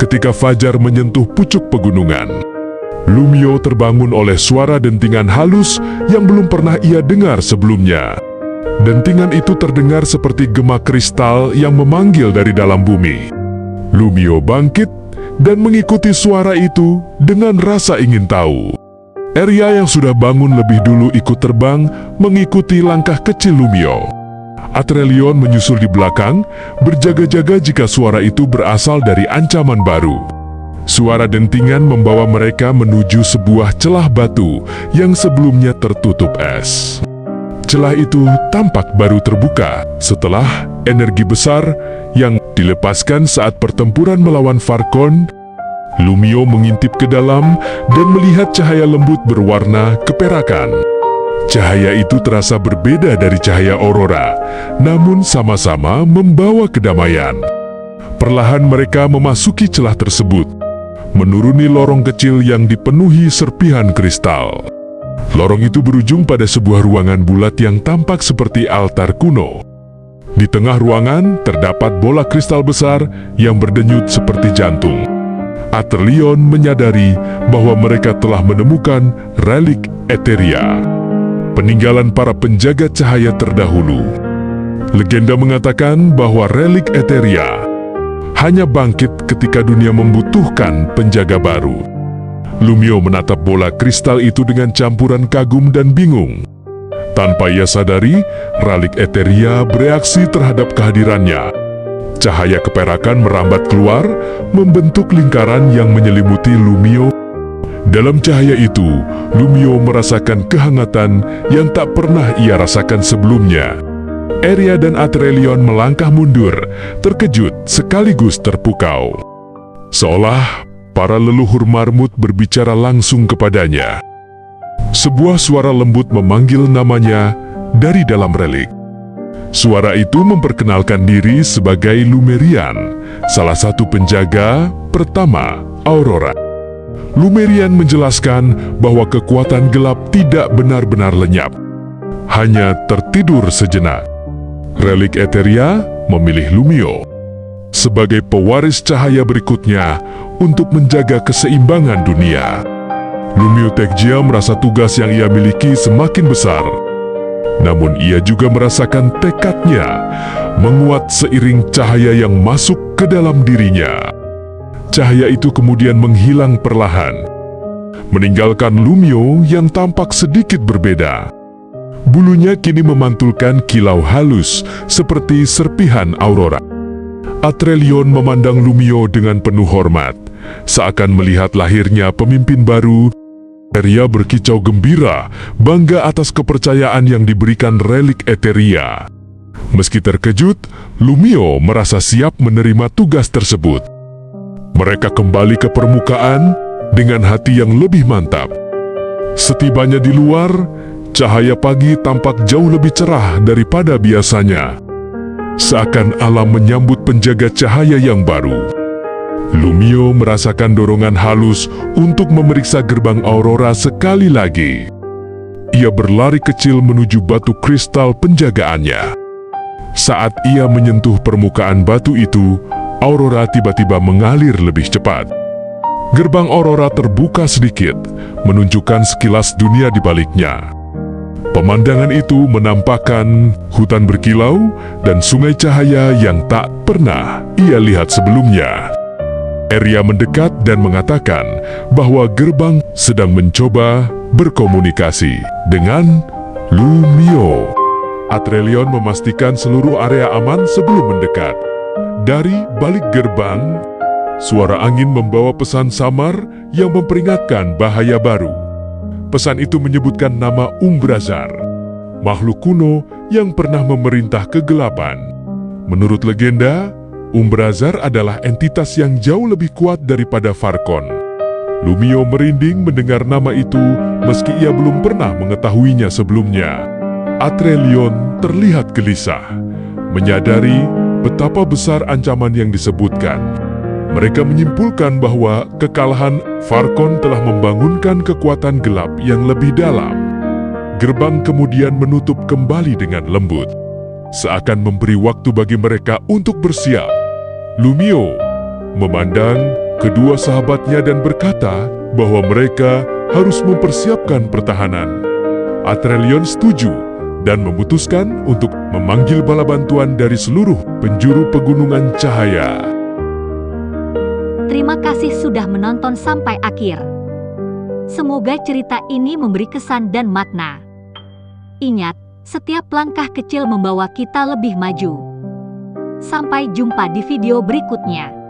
ketika fajar menyentuh pucuk pegunungan. Lumio terbangun oleh suara dentingan halus yang belum pernah ia dengar sebelumnya. Dentingan itu terdengar seperti gema kristal yang memanggil dari dalam bumi. Lumio bangkit dan mengikuti suara itu dengan rasa ingin tahu. Eria yang sudah bangun lebih dulu ikut terbang mengikuti langkah kecil Lumio. Atrelion menyusul di belakang, berjaga-jaga jika suara itu berasal dari ancaman baru. Suara dentingan membawa mereka menuju sebuah celah batu yang sebelumnya tertutup es. Celah itu tampak baru terbuka setelah energi besar yang dilepaskan saat pertempuran melawan Farkon. Lumio mengintip ke dalam dan melihat cahaya lembut berwarna keperakan. Cahaya itu terasa berbeda dari cahaya aurora, namun sama-sama membawa kedamaian. Perlahan mereka memasuki celah tersebut, menuruni lorong kecil yang dipenuhi serpihan kristal. Lorong itu berujung pada sebuah ruangan bulat yang tampak seperti altar kuno. Di tengah ruangan terdapat bola kristal besar yang berdenyut seperti jantung. Atrelion menyadari bahwa mereka telah menemukan relik Eteria, peninggalan para penjaga cahaya terdahulu. Legenda mengatakan bahwa relik Eteria hanya bangkit ketika dunia membutuhkan penjaga baru. Lumio menatap bola kristal itu dengan campuran kagum dan bingung. Tanpa ia sadari, relik Eteria bereaksi terhadap kehadirannya. Cahaya keperakan merambat keluar, membentuk lingkaran yang menyelimuti Lumio. Dalam cahaya itu, Lumio merasakan kehangatan yang tak pernah ia rasakan sebelumnya. Eria dan Atrelion melangkah mundur, terkejut sekaligus terpukau. Seolah para leluhur marmut berbicara langsung kepadanya. Sebuah suara lembut memanggil namanya dari dalam relik. Suara itu memperkenalkan diri sebagai Lumerian, salah satu penjaga pertama Aurora. Lumerian menjelaskan bahwa kekuatan gelap tidak benar-benar lenyap, hanya tertidur sejenak. Relik Eteria memilih Lumio sebagai pewaris cahaya berikutnya untuk menjaga keseimbangan dunia. Lumio Tekjia merasa tugas yang ia miliki semakin besar. Namun ia juga merasakan tekadnya menguat seiring cahaya yang masuk ke dalam dirinya. Cahaya itu kemudian menghilang perlahan, meninggalkan Lumio yang tampak sedikit berbeda. Bulunya kini memantulkan kilau halus seperti serpihan aurora. Atrelion memandang Lumio dengan penuh hormat, seakan melihat lahirnya pemimpin baru. Eria berkicau gembira, bangga atas kepercayaan yang diberikan relik Eteria. Meski terkejut, Lumio merasa siap menerima tugas tersebut. Mereka kembali ke permukaan dengan hati yang lebih mantap. Setibanya di luar, cahaya pagi tampak jauh lebih cerah daripada biasanya. Seakan alam menyambut penjaga cahaya yang baru. Lumio merasakan dorongan halus untuk memeriksa gerbang aurora sekali lagi. Ia berlari kecil menuju batu kristal penjagaannya. Saat ia menyentuh permukaan batu itu, aurora tiba-tiba mengalir lebih cepat. Gerbang aurora terbuka sedikit, menunjukkan sekilas dunia di baliknya. Pemandangan itu menampakkan hutan berkilau dan sungai cahaya yang tak pernah ia lihat sebelumnya. Eria mendekat dan mengatakan bahwa gerbang sedang mencoba berkomunikasi dengan Lumio. Atrelion memastikan seluruh area aman sebelum mendekat. Dari balik gerbang, suara angin membawa pesan samar yang memperingatkan bahaya baru. Pesan itu menyebutkan nama Umbrazar, makhluk kuno yang pernah memerintah kegelapan. Menurut legenda, Umbrazar adalah entitas yang jauh lebih kuat daripada Farkon. Lumio merinding mendengar nama itu meski ia belum pernah mengetahuinya sebelumnya. Atrelion terlihat gelisah, menyadari betapa besar ancaman yang disebutkan. Mereka menyimpulkan bahwa kekalahan Farkon telah membangunkan kekuatan gelap yang lebih dalam. Gerbang kemudian menutup kembali dengan lembut, seakan memberi waktu bagi mereka untuk bersiap. Lumio memandang kedua sahabatnya dan berkata bahwa mereka harus mempersiapkan pertahanan. Atrelion setuju dan memutuskan untuk memanggil bala bantuan dari seluruh penjuru pegunungan cahaya. Terima kasih sudah menonton sampai akhir. Semoga cerita ini memberi kesan dan makna. Ingat, setiap langkah kecil membawa kita lebih maju. Sampai jumpa di video berikutnya.